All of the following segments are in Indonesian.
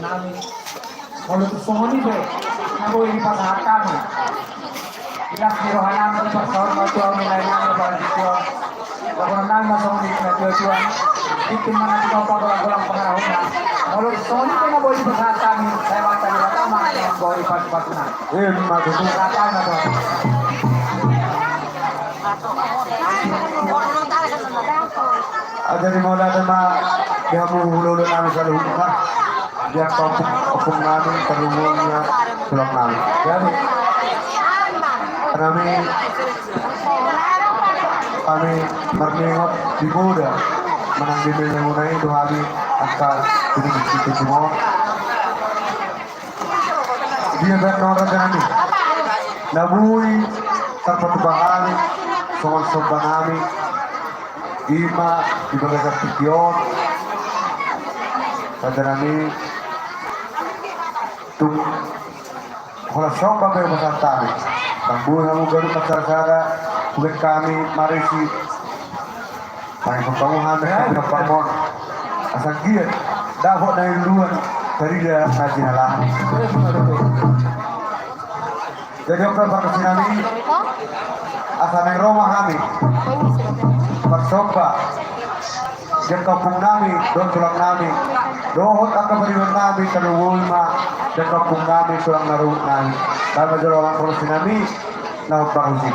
namin. Mulut sumuni be, nabu ini pasal kami. Ilas mirohan namin sa pasal matuang nilay namin para dito. Bago namin masumuni na tuwan. Itu mana ikaw pag-walang pangarahon na. Mulut sumuni ko na bu ini pasal kami. Saya baca nila tama ang bu ipas-ipas na. Maksudnya Kata na to. Jadi mau ada mah dia mau hulu namin sa lupa. Dia kopong namin terhubungnya pulang namin. Jadi kami mernengok di Buddha menang di mengenai itu hari akan ini itu semua. Dia bernora kami. Nabui terpertubahan soal nami ima ibagat pikion kadarani tung kalau sok bagai besar tadi tambuh kamu garu masyarakat bukan kami marisi paling pembangunan dan pembangunan asal dia dapat dari luar dari dia ngaji halang jadi oknum partai kami asal yang rumah kami bersoba dan kampung kami don tulang kami dohot akan beriwan kami terulma dan kampung kami tulang narung kami kami orang korupsi kami naut barusi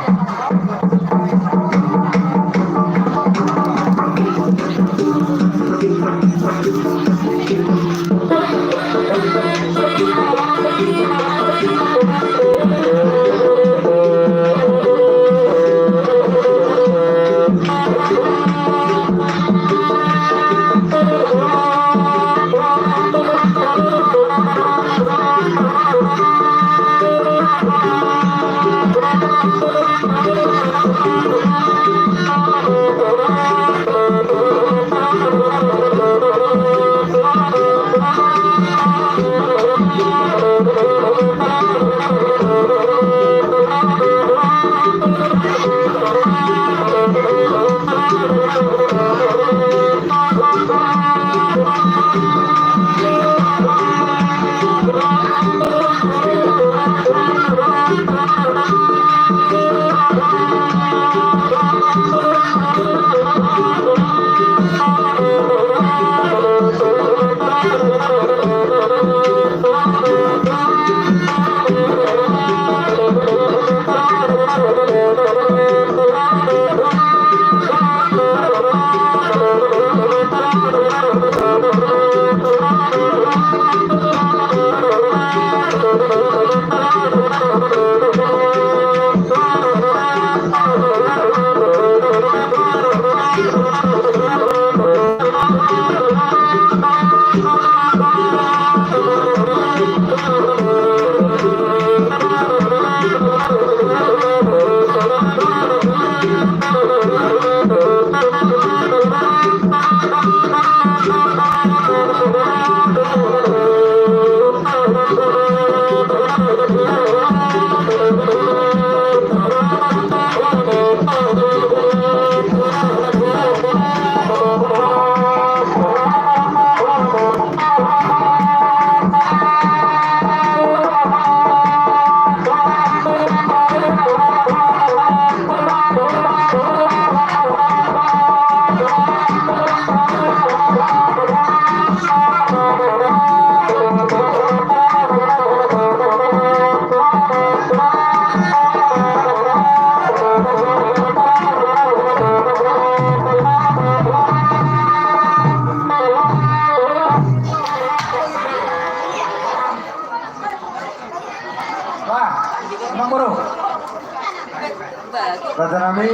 Raja Nami,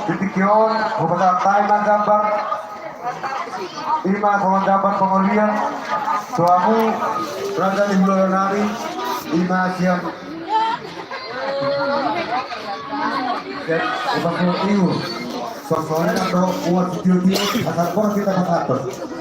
Titikyon, Bupati Taiman Gambar, Ima Kawan Gambar Pengulian, Suamu, Raja Imblo Nari, Ima Siam, Ibu Ibu, soalnya kalau uang video asal pun kita katakan.